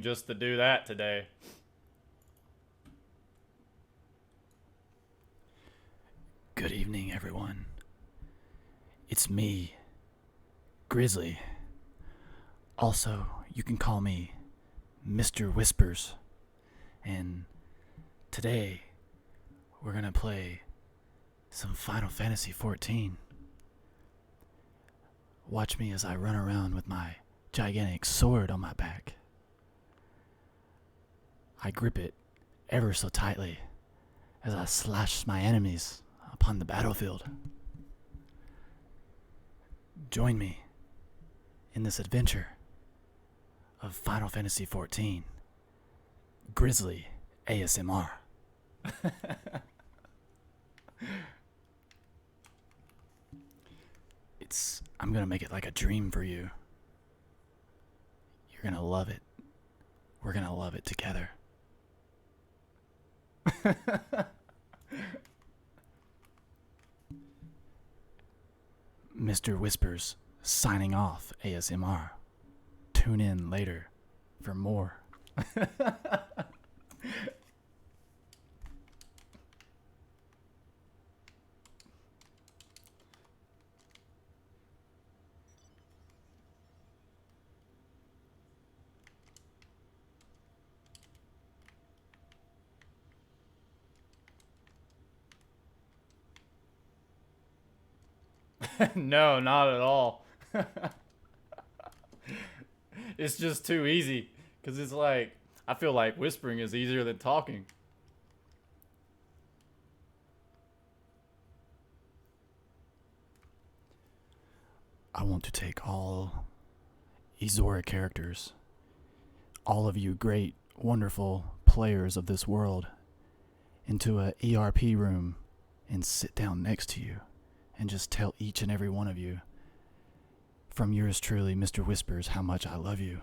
just to do that today. Good evening, everyone. It's me, Grizzly. Also, you can call me Mr. Whispers. And today, we're gonna play some Final Fantasy XIV. Watch me as I run around with my gigantic sword on my back. I grip it ever so tightly as I slash my enemies upon the battlefield. Join me in this adventure of Final Fantasy XIV. Grizzly ASMR. I'm gonna make it like a dream for you. You're gonna love it. We're gonna love it together. Mr. Whispers signing off ASMR. Tune in later for more. No, not at all. It's just too easy. Because it's like, I feel like whispering is easier than talking. I want to take all Izora characters, all of you great, wonderful players of this world, into a ERP room and sit down next to you and just tell each and every one of you, from yours truly, Mr. Whispers, how much I love you.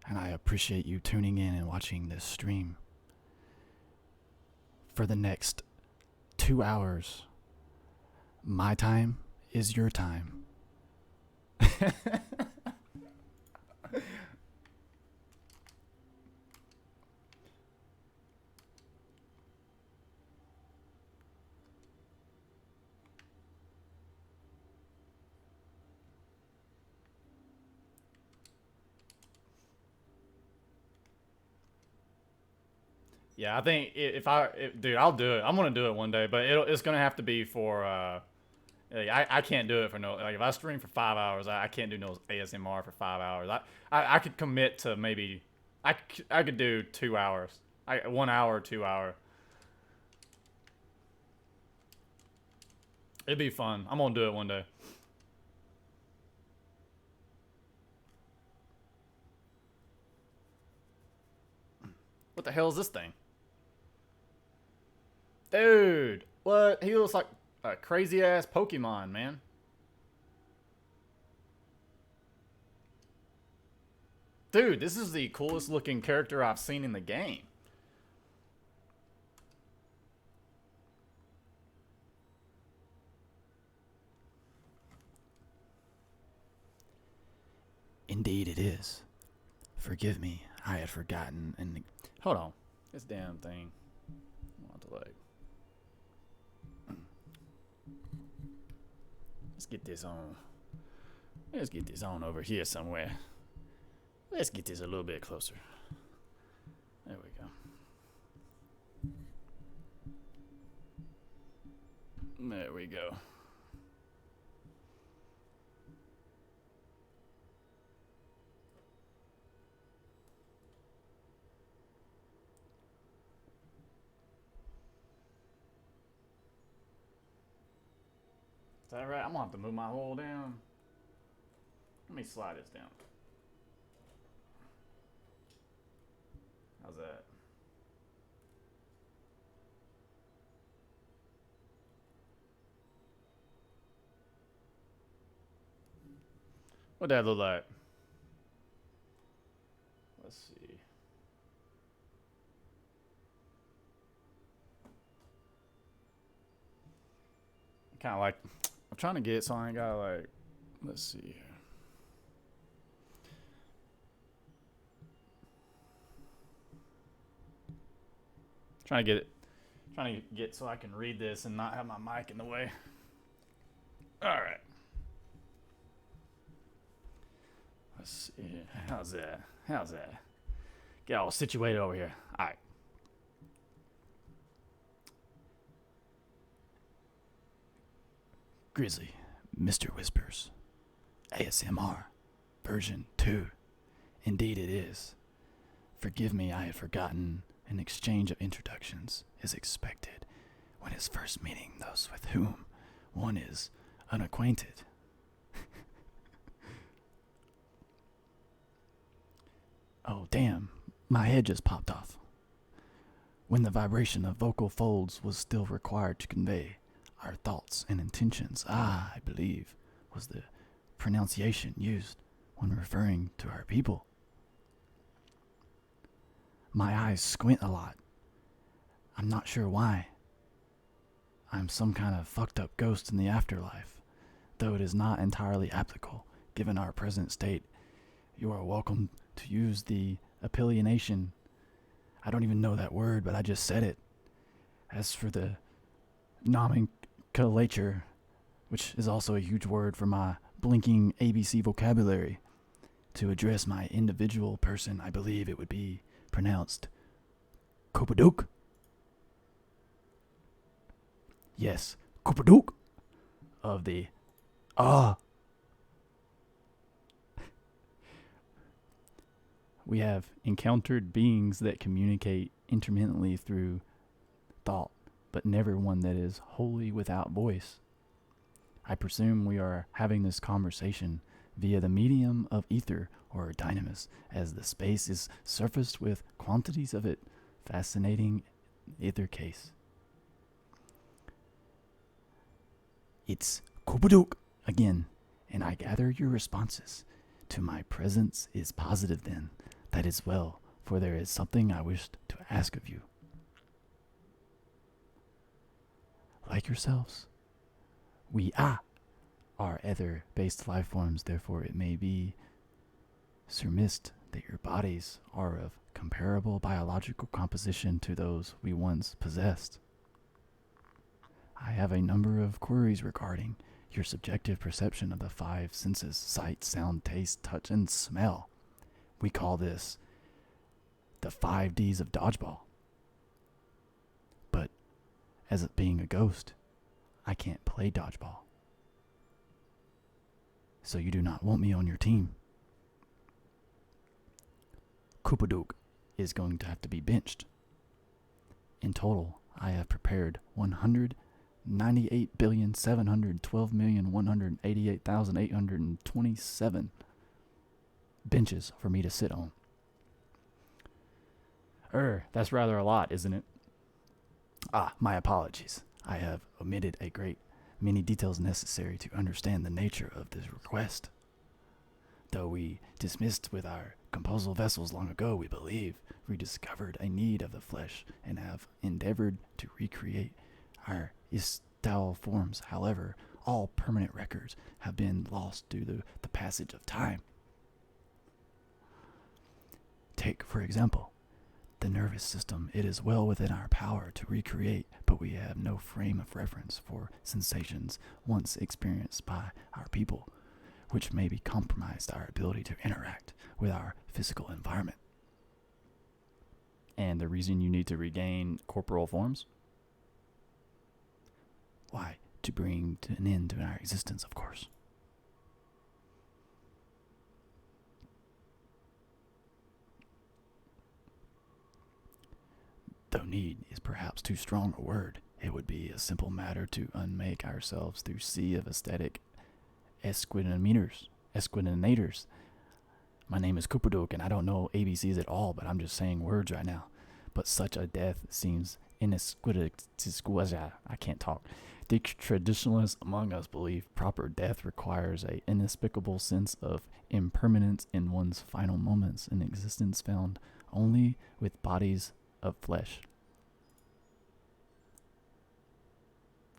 And I appreciate you tuning in and watching this stream. For the next 2 hours, my time is your time. Yeah, I think dude, I'll do it. I'm gonna do it one day, but it's gonna have to be for. I can't do it for no. Like if I stream for 5 hours, I can't do no ASMR for 5 hours. I could commit to maybe. I could do 2 hours. 1 hour, 2 hour. It'd be fun. I'm gonna do it one day. What the hell is this thing? Dude, what? He looks like a crazy ass Pokemon, man. Dude, this is the coolest looking character I've seen in the game. Indeed it is. Forgive me, I had forgotten and... Hold on. This damn thing. I want to like... Let's get this on. Let's get this on over here somewhere. Let's get this a little bit closer. There we go. There we go. Is that right? I'm gonna have to move my hole down. Let me slide this down. How's that? What'd that look like? Let's see. Kind of like, I'm trying to get it so I ain't gotta like, let's see here. trying to get so I can read this and not have my mic in the way. All right. Let's see. How's that? Get all situated over here. All right. Grizzly, Mr. Whispers, ASMR, version 2. Indeed it is. Forgive me, I had forgotten an exchange of introductions is expected when is first meeting those with whom one is unacquainted. Oh, damn, my head just popped off. When the vibration of vocal folds was still required to convey our thoughts and intentions, I believe, was the pronunciation used when referring to our people. My eyes squint a lot. I'm not sure why. I'm some kind of fucked up ghost in the afterlife, though it is not entirely applicable given our present state. You are welcome to use the appellation. I don't even know that word, but I just said it. As for the nomenclature, which is also a huge word for my blinking ABC vocabulary, to address my individual person, I believe it would be pronounced Kupaduk. Yes, Kupaduk of the We have encountered beings that communicate intermittently through thought, but never one that is wholly without voice. I presume we are having this conversation via the medium of ether or dynamis, as the space is surfaced with quantities of it. Fascinating either case. It's Kupaduk again, and I gather your responses to my presence is positive then. That is well, for there is something I wished to ask of you. Like yourselves, we are ether-based life forms, therefore it may be surmised that your bodies are of comparable biological composition to those we once possessed. I have a number of queries regarding your subjective perception of the 5 senses: sight, sound, taste, touch, and smell. We call this the 5 Ds of dodgeball. But as it being a ghost, I can't play dodgeball. So you do not want me on your team. Kupaduk is going to have to be benched. In total, I have prepared 198,712,188,827 benches for me to sit on. That's rather a lot, isn't it? My apologies. I have omitted a great many details necessary to understand the nature of this request. Though we dismissed with our composal vessels long ago, we believe we discovered a need of the flesh and have endeavored to recreate our istile forms. However, all permanent records have been lost due to the passage of time. Take, for example, the nervous system. It is well within our power to recreate, but we have no frame of reference for sensations once experienced by our people, which may be compromised our ability to interact with our physical environment. And the reason you need to regain corporal forms? Why, to bring to an end to our existence, of course. Though need is perhaps too strong a word, it would be a simple matter to unmake ourselves through sea of aesthetic esquinators. My name is Kupaduk, and I don't know ABCs at all, but I'm just saying words right now. But such a death seems inesquitable. I can't talk. The traditionalists among us believe proper death requires an inexplicable sense of impermanence in one's final moments in existence found only with bodies of flesh.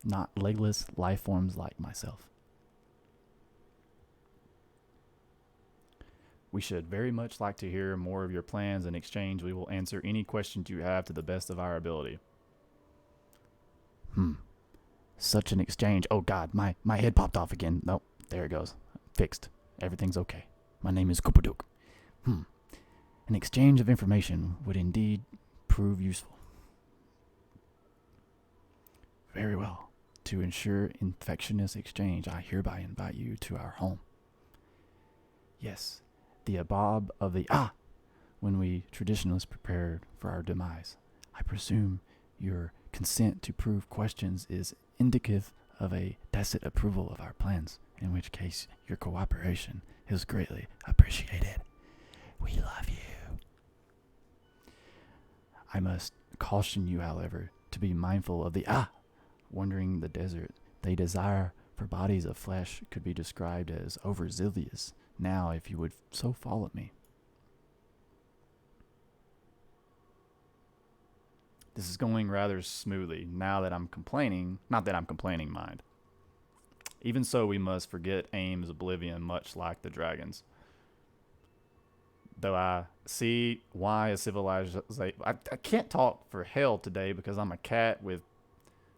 Not legless life forms like myself. We should very much like to hear more of your plans. In exchange, we will answer any questions you have to the best of our ability. Such an exchange. Oh God, my head popped off again. Nope, there it goes. Fixed. Everything's okay. My name is Kupaduk. An exchange of information would indeed prove useful. Very well. To ensure infectious exchange, I hereby invite you to our home. Yes, the Abab of the when we traditionalists prepared for our demise. I presume your consent to prove questions is indicative of a tacit approval of our plans, in which case your cooperation is greatly appreciated. We love you. I must caution you, however, to be mindful of the wandering the desert. They desire for bodies of flesh could be described as overzealous. Now, if you would so follow me. This is going rather smoothly now that I'm complaining. Not that I'm complaining, mind. Even so, we must forget Aim's oblivion, much like the dragons. Though I see why a civilized... I can't talk for hell today because I'm a cat with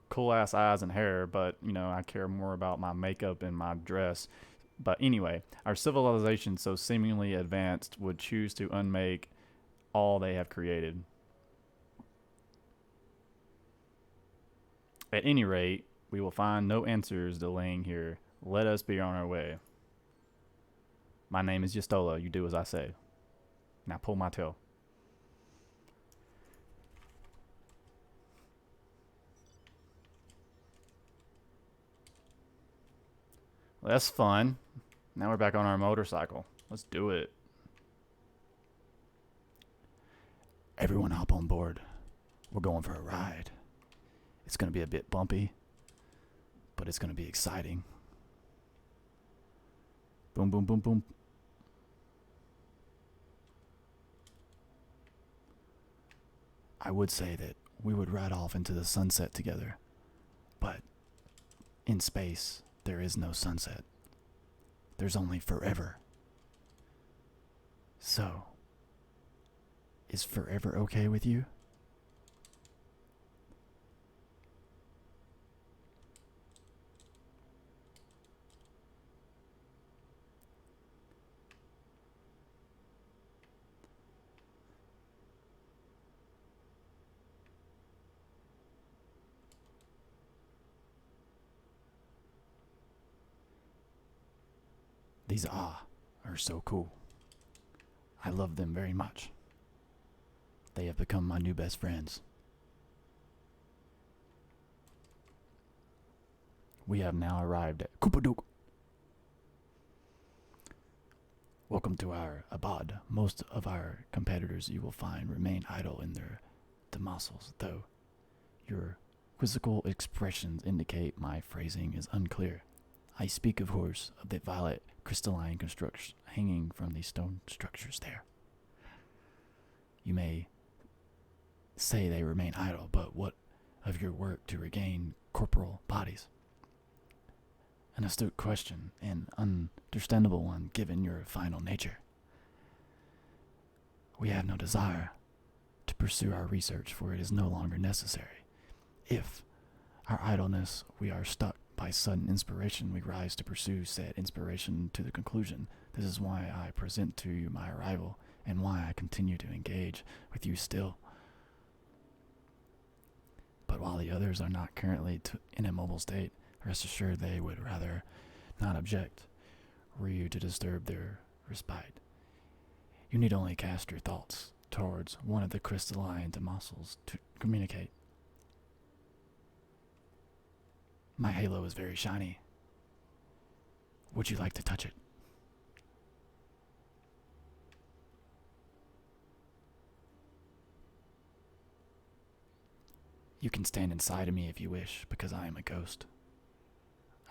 cool-ass eyes and hair, but, you know, I care more about my makeup and my dress. But anyway, our civilization, so seemingly advanced, would choose to unmake all they have created. At any rate, we will find no answers delaying here. Let us be on our way. My name is Justola. You do as I say. Now pull my tail. Well, that's fun. Now we're back on our motorcycle. Let's do it. Everyone hop on board. We're going for a ride. It's going to be a bit bumpy, but it's going to be exciting. Boom, boom, boom, boom. I would say that we would ride off into the sunset together, but in space, there is no sunset. There's only forever. So, is forever okay with you? These are so cool. I love them very much. They have become my new best friends. We have now arrived at Kupaduk. Welcome to our abad. Most of our competitors you will find remain idle in their demoiselles, though your quizzical expressions indicate my phrasing is unclear. I speak, of course, of the violet crystalline constructs hanging from the stone structures there. You may say they remain idle, but what of your work to regain corporal bodies? An astute question, an understandable one given your final nature. We have no desire to pursue our research, for it is no longer necessary. If our idleness we are stuck by sudden inspiration, we rise to pursue said inspiration to the conclusion. This is why I present to you my arrival, and why I continue to engage with you still. But while the others are not currently in a mobile state, rest assured they would rather not object were you to disturb their respite. You need only cast your thoughts towards one of the crystalline muscles to communicate. My halo is very shiny. Would you like to touch it? You can stand inside of me if you wish, because I am a ghost.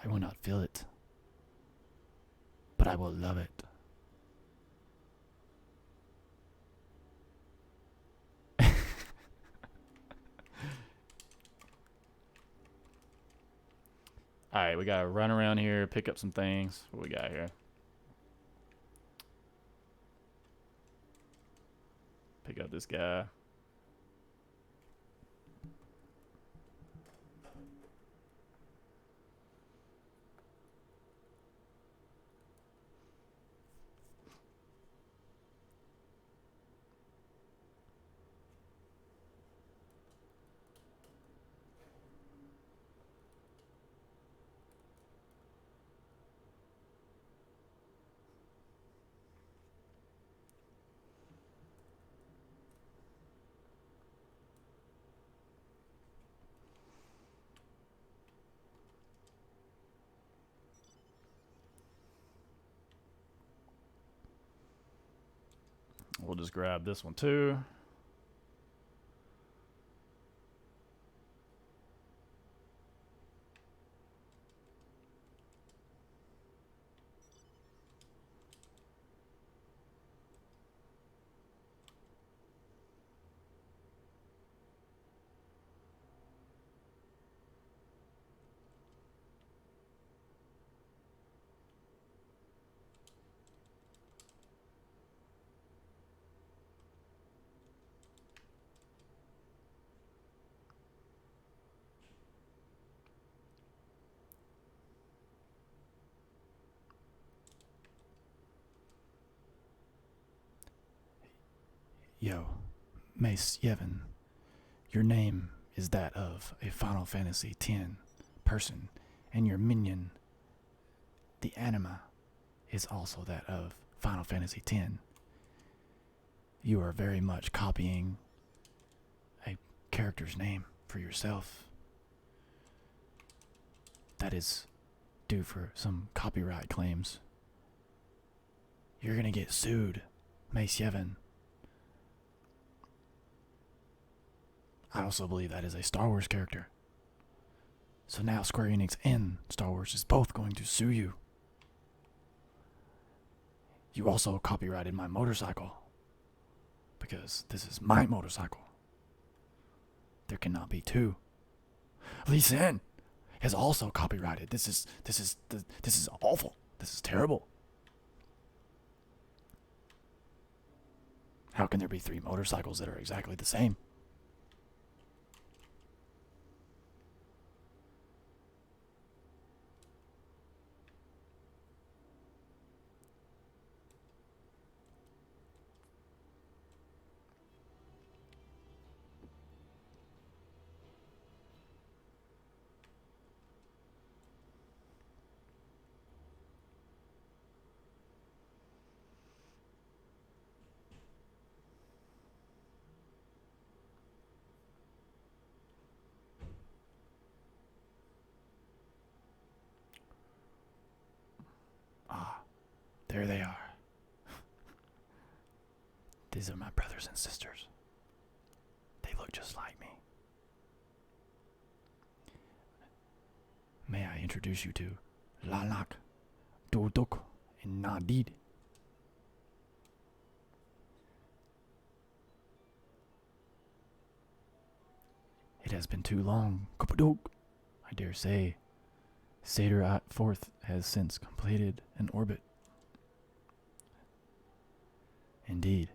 I will not feel it, but I will love it. Alright, we gotta run around here, pick up some things. What we got here? with this guy. We'll just grab this one too. Yo, Mace Yevon, your name is that of a Final Fantasy X person, and your minion, the anima, is also that of Final Fantasy X. You are very much copying a character's name for yourself. That is due for some copyright claims. You're gonna get sued, Mace Yevon. I also believe that is a Star Wars character. So now Square Enix and Star Wars is both going to sue you. You also copyrighted my motorcycle. Because this is my motorcycle. There cannot be two. Lee Sin has also copyrighted. This is awful. This is terrible. How can there be three motorcycles that are exactly the same? There they are. These are my brothers and sisters. They look just like me. May I introduce you to Lalak, Dodok, and Nadid? It has been too long, Kupadok. I dare say, Satyr Fourth has since completed an orbit. Indeed,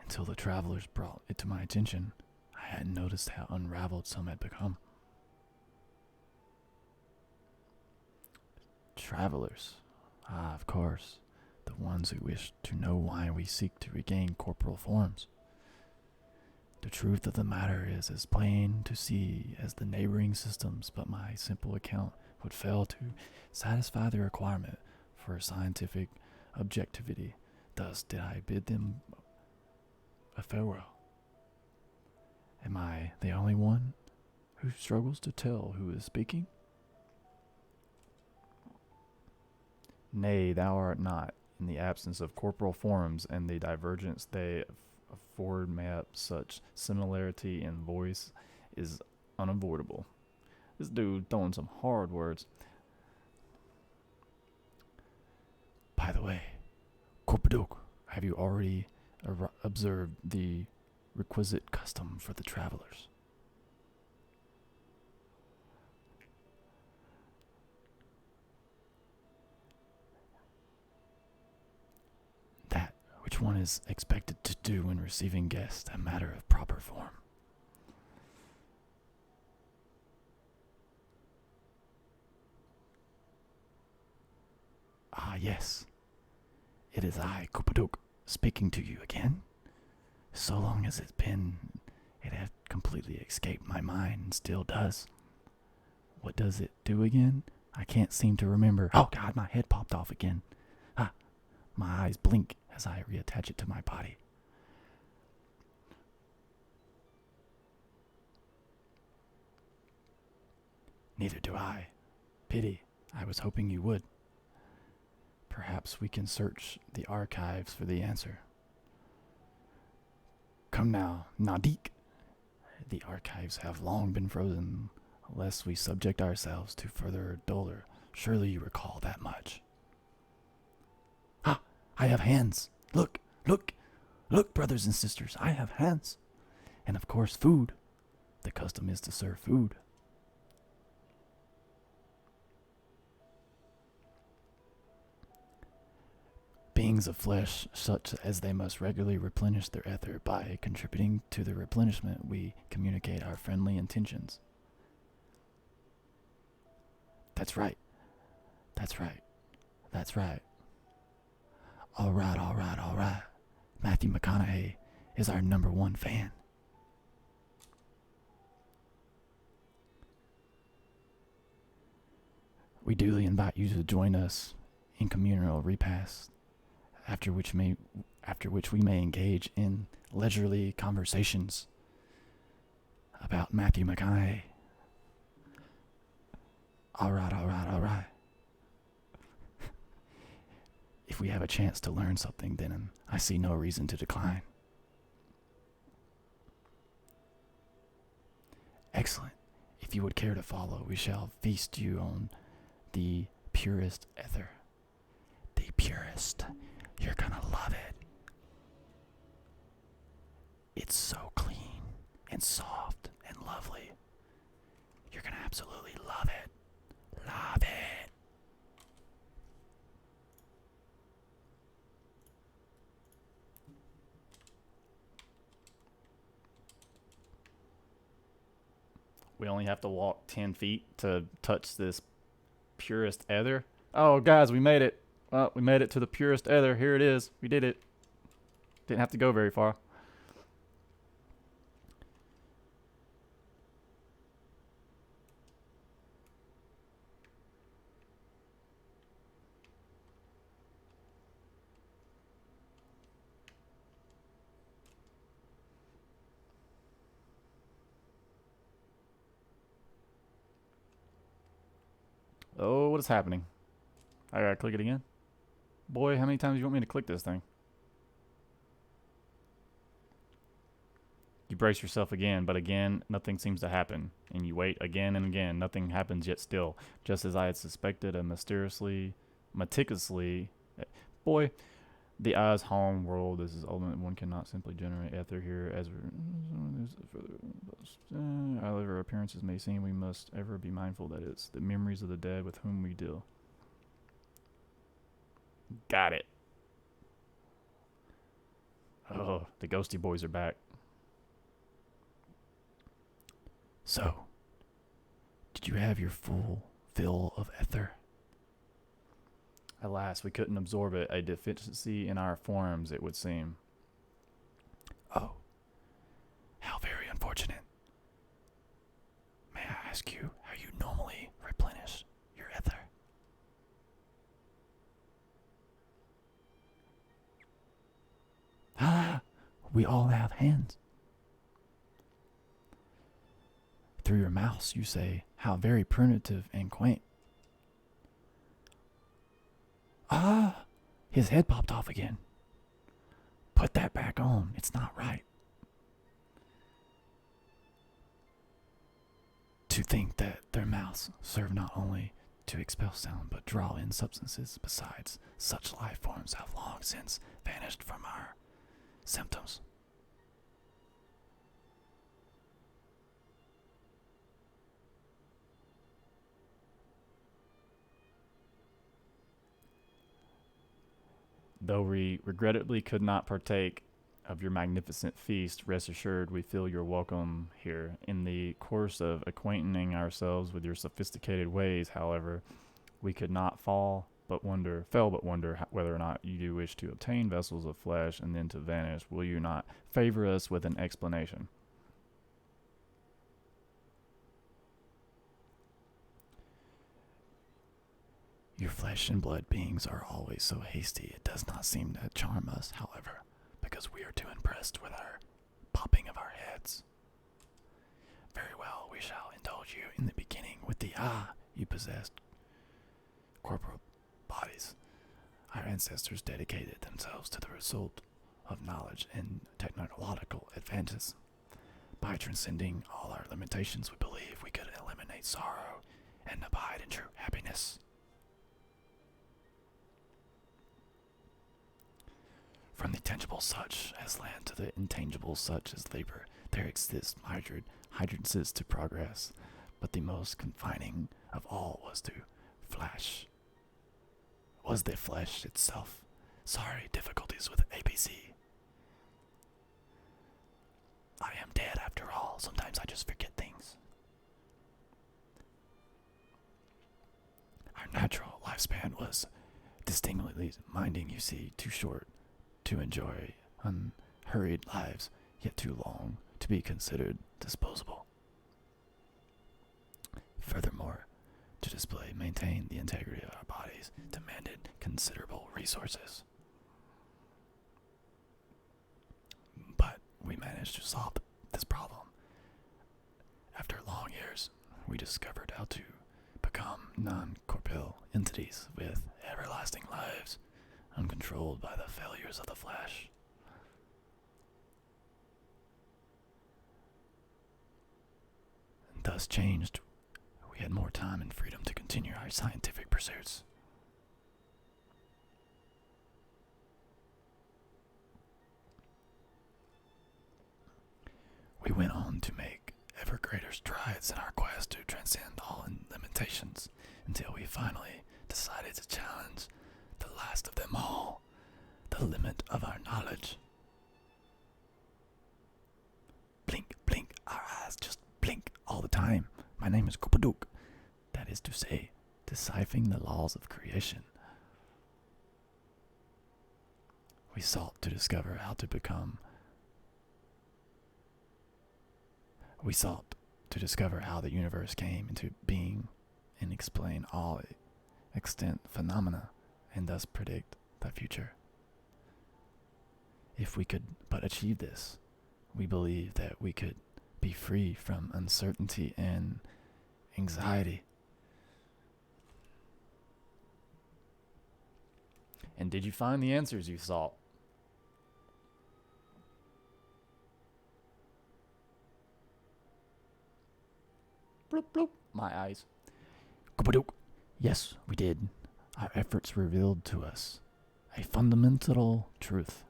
until the travelers brought it to my attention, I hadn't noticed how unraveled some had become. Travelers, of course, the ones who wish to know why we seek to regain corporal forms. The truth of the matter is as plain to see as the neighboring systems, but my simple account would fail to satisfy the requirement for scientific objectivity. Thus did I bid them a farewell. Am I the only one who struggles to tell who is speaking? Nay, thou art not. In the absence of corporal forms and the divergence they afford map, such similarity in voice is unavoidable. This dude throwing some hard words. By the way, Korpadok, have you already observed the requisite custom for the travelers? That which one is expected to do when receiving guests, a matter of proper form. Ah, yes. It is I, Kupaduk, speaking to you again. So long as it's been, it had completely escaped my mind and still does. What does it do again? I can't seem to remember. Oh God, my head popped off again. Ah, my eyes blink as I reattach it to my body. Neither do I. Pity. I was hoping you would. Perhaps we can search the archives for the answer. Come now, Nadik. The archives have long been frozen, lest we subject ourselves to further dolor. Surely you recall that much. Ah, I have hands. Look, look, look, brothers and sisters, I have hands. And of course, food. The custom is to serve food. Beings of flesh, such as they must regularly replenish their ether. By contributing to the replenishment, we communicate our friendly intentions. That's right. That's right. That's right. All right, all right, all right. Matthew McConaughey is our #1 fan. We duly invite you to join us in communal repast, after which we may engage in leisurely conversations about Matthew McConaughey. All right, all right, all right. If we have a chance to learn something, then I see no reason to decline. Excellent. If you would care to follow, we shall feast you on the purest ether. The purest. You're gonna love it. It's so clean and soft and lovely. You're gonna absolutely love it. Love it. We only have to walk 10 feet to touch this purest ether. Oh, guys, we made it. Well, we made it to the purest ether. Here it is. We did it. Didn't have to go very far. Oh, what is happening? I gotta click it again. Boy, how many times do you want me to click this thing? You brace yourself again, but again, nothing seems to happen. And you wait again and again. Nothing happens yet still. Just as I had suspected, a meticulously... Boy, the eyes home world. This is ultimate. One cannot simply generate ether here. However appearances may seem, we must ever be mindful that it's the memories of the dead with whom we deal. Got it. Oh, the ghosty boys are back. So, did you have your full fill of ether? Alas, we couldn't absorb it. A deficiency in our forms, it would seem. Oh, how very unfortunate. May I ask you how you normally replenish your ether? Ah, we all have hands. Through your mouse, you say, how very primitive and quaint. Ah, his head popped off again. Put that back on. It's not right. To think that their mouths serve not only to expel sound but draw in substances. Besides, such life forms have long since vanished from our symptoms. Though we regrettably could not partake of your magnificent feast, rest assured we feel your welcome here. In the course of acquainting ourselves with your sophisticated ways, however, we could not fail but wonder whether or not you do wish to obtain vessels of flesh and then to vanish. Will you not favor us with an explanation? Your flesh and blood beings are always so hasty. It does not seem to charm us, however, because we are too impressed with our popping of our heads. Very well, we shall indulge you in the beginning with the you possessed corporal bodies. Our ancestors dedicated themselves to the result of knowledge and technological advances. By transcending all our limitations, we believe we could eliminate sorrow and abide in true happiness. From the tangible such as land to the intangible such as labor, there exists hydrances to progress, but the most confining of all was the flesh itself. Sorry, difficulties with ABC. I am dead after all. Sometimes I just forget things. Our natural lifespan was distinctly minding, you see, too short to enjoy unhurried lives, yet too long to be considered disposable. Furthermore, to maintain the integrity of our bodies demanded considerable resources. But we managed to solve this problem. After long years, we discovered how to become non-corporeal entities with everlasting lives, uncontrolled by the failures of the flesh. And thus changed, we had more time and freedom to continue our scientific pursuits. We went on to make ever greater strides in our quest to transcend all limitations until we finally decided to challenge the last of them all, the limit of our knowledge. Blink, blink, our eyes just blink all the time. My name is Kupaduk. That is to say, deciphering the laws of creation. We sought to discover how the universe came into being and explain all extant phenomena and thus predict the future. If we could but achieve this, we believe that we could be free from uncertainty and anxiety. And did you find the answers you sought? Bloop, bloop. My eyes. Kupaduk. Yes, we did. Our efforts revealed to us a fundamental truth.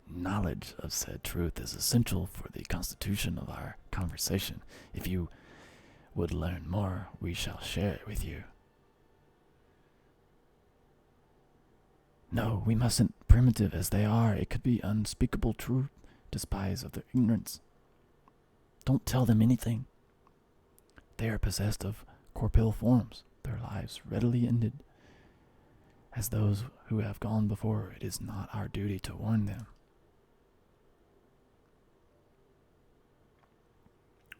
Knowledge of said truth is essential for the constitution of our conversation. If you would learn more, we shall share it with you. No, we mustn't. Primitive as they are, it could be unspeakable truth, despise of their ignorance. Don't tell them anything. They are possessed of corporeal forms. Their lives readily ended. As those who have gone before, it is not our duty to warn them.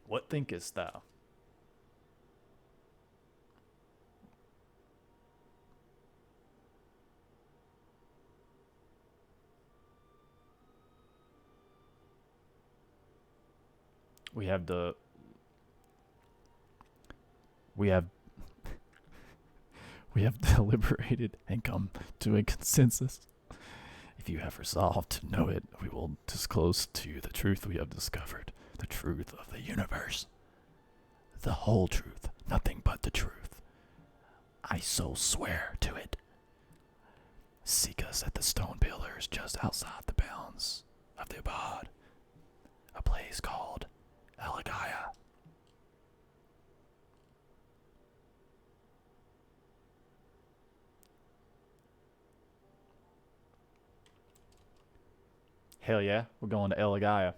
What thinkest thou? We have deliberated and come to a consensus. If you have resolved to know it, we will disclose to you the truth we have discovered, the truth of the universe. The whole truth, nothing but the truth. I so swear to it. Seek us at the stone pillars just outside the bounds of the Abad, a place called Eligaya. Hell yeah, we're going to Eligaya.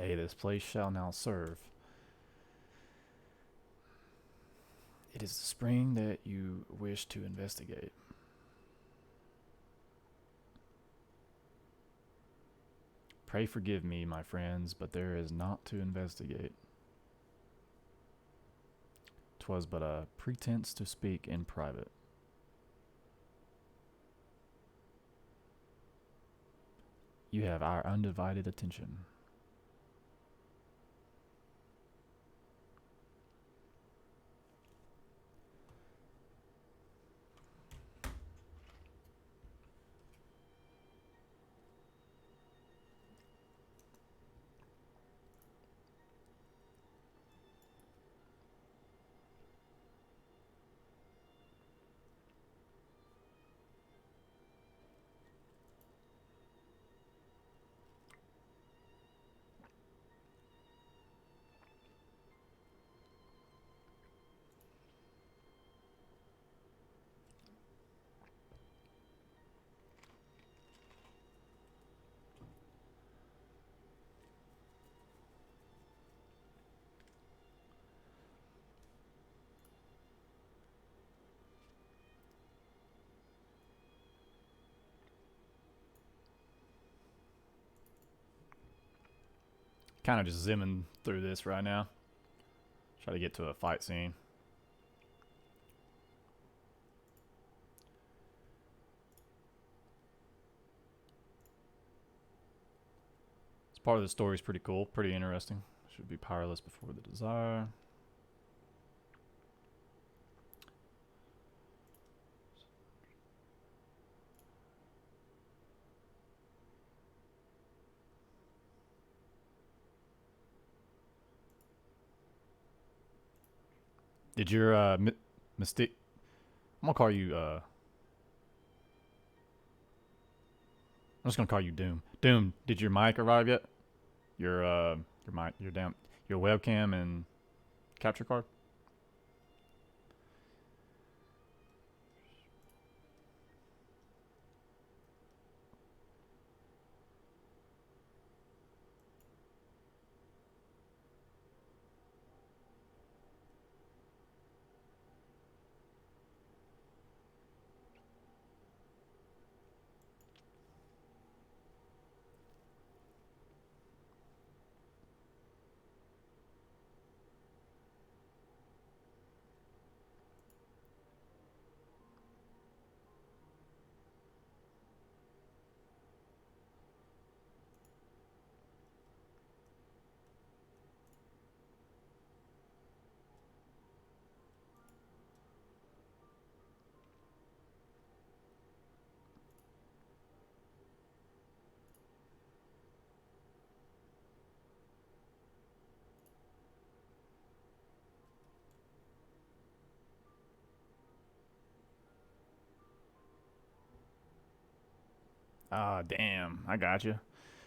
Hey, this place shall now serve. It is the spring that you wish to investigate. Pray forgive me, my friends, but there is naught to investigate. 'Twas but a pretense to speak in private. You have our undivided attention. Kind of just zimming through this right now. Try to get to a fight scene. This part of the story is pretty cool, pretty interesting. Should be powerless before the desire. Did your Mystique? I'm gonna call you. I'm just gonna call you Doom. Doom, did your mic arrive yet? Your mic, your webcam and capture card. Ah, damn. I got you.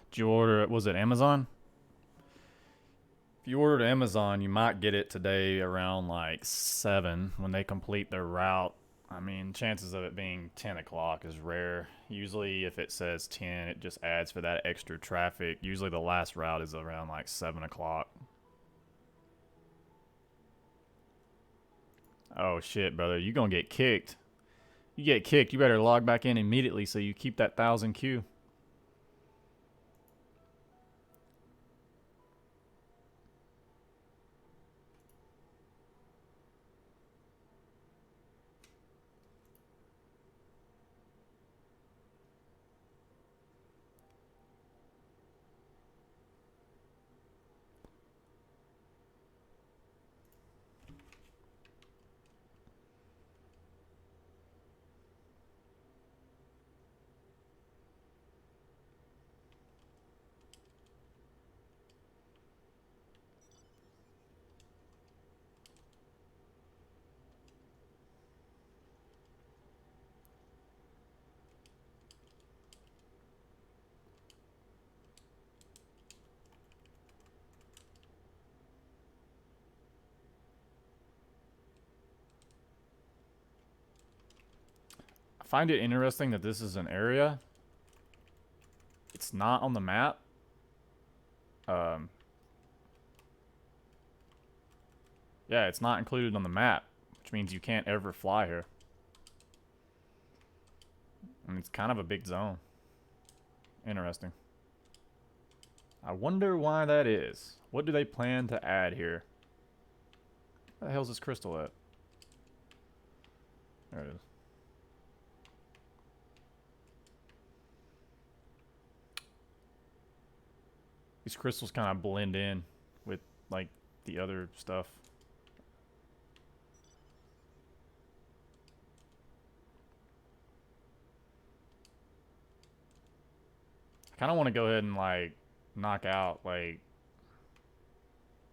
Did you order it? Was it Amazon? If you ordered Amazon, you might get it today around like 7 when they complete their route. I mean, chances of it being 10 o'clock is rare. Usually, if it says 10, it just adds for that extra traffic. Usually, the last route is around like 7 o'clock. Oh shit, brother. You gonna get kicked. You get kicked, you better log back in immediately so you keep that 1,000 Q. I find it interesting that this is an area. It's not on the map. Yeah, it's not included on the map, which means you can't ever fly here. I mean, it's kind of a big zone. Interesting. I wonder why that is. What do they plan to add here? Where the hell's this crystal at? There it is. These crystals kind of blend in with, like, the other stuff. I kind of want to go ahead and, like, knock out, like...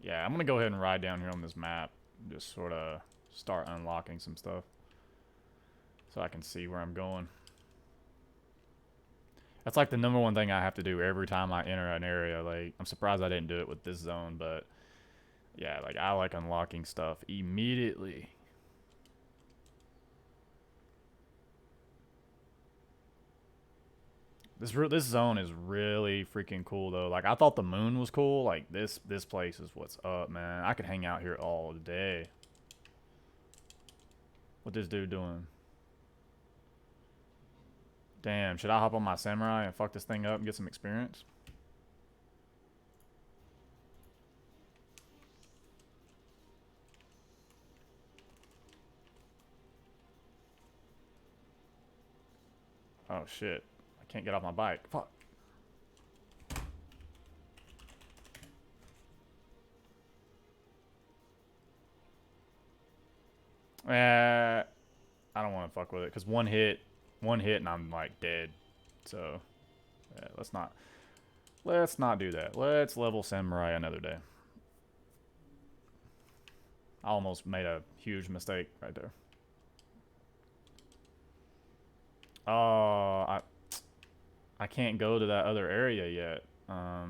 Yeah, I'm going to go ahead and ride down here on this map. Just sort of start unlocking some stuff. So I can see where I'm going. That's like the #1 thing I have to do every time I enter an area. Like, I'm surprised I didn't do it with this zone, but... Yeah, like, I like unlocking stuff immediately. This zone is really freaking cool, though. Like, I thought the moon was cool. Like, this place is what's up, man. I could hang out here all day. What this dude doing? Damn, should I hop on my samurai and fuck this thing up and get some experience? Oh, shit. I can't get off my bike. Fuck. I don't want to fuck with it because one hit and I'm like dead. So yeah, let's not do that. Let's level samurai another day. I almost made a huge mistake right there. Oh, I can't go to that other area yet.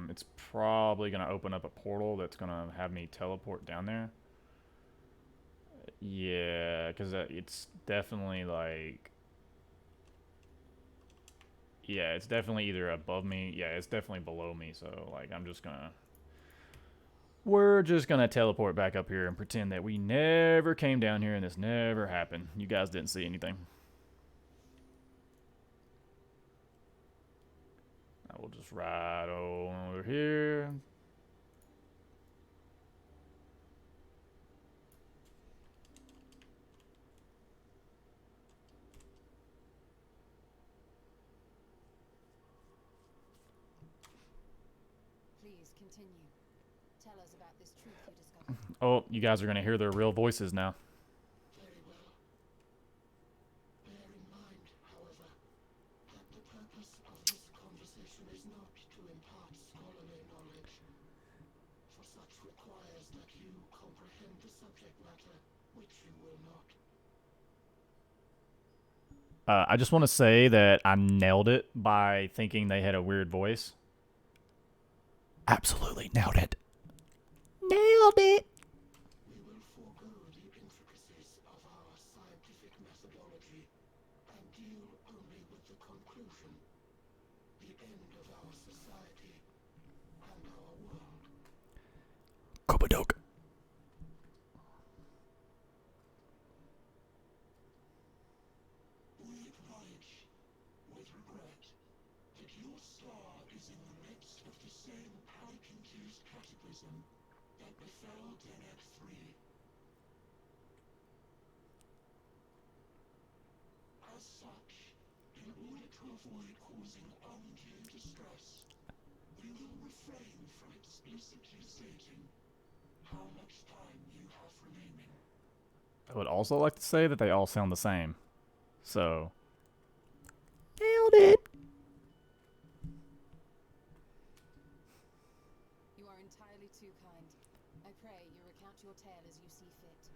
It's probably gonna open up a portal that's gonna have me teleport down there. Yeah, because it's definitely like... Yeah, it's definitely either above me. Yeah, it's definitely below me. So, like, we're just gonna teleport back up here and pretend that we never came down here and this never happened. You guys didn't see anything. I will just ride over here. Continue. Tell us about this truth you discovered. Oh, you guys are going to hear their real voices now. Very well. Bear in mind, however, that the purpose of this conversation is not to impart scholarly knowledge, for such requires that you comprehend the subject matter, which you will not. I just want to say that I nailed it by thinking they had a weird voice. Absolutely nailed it. Nailed it! We will forego the intricacies of our scientific methodology and deal only with the conclusion, the end of our society and our world. Kobodoke. We acknowledge, with regret, that your star is in the midst of the same panic-induced cataclysm that befell Deneb 3. As such, in order to avoid causing undue distress, we will refrain from explicitly stating how much time you have remaining. I would also like to say that they all sound the same. So, Nailed it! You are entirely too kind. I pray you recount your tale as you see fit.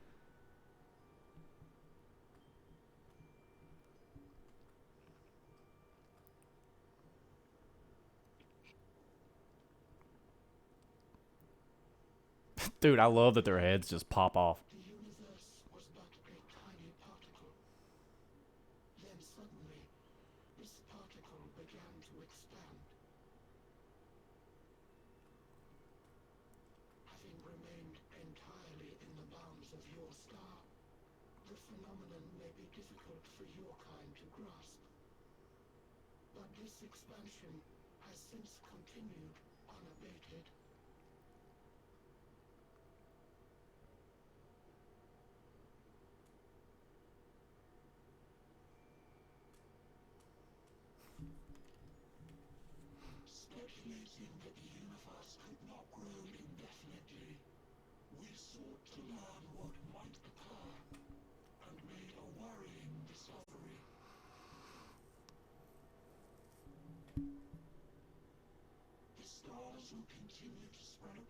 dude, I love that their heads just pop off. The universe was but a tiny particle. Then suddenly, this particle began to expand. Having remained entirely in the bounds of your star, the phenomenon may be difficult for your kind to grasp. But this expansion has since continued unabated. Speculating that the universe could not grow indefinitely, we sought to learn what might occur, and made a worrying discovery. The stars will continue to spread apart.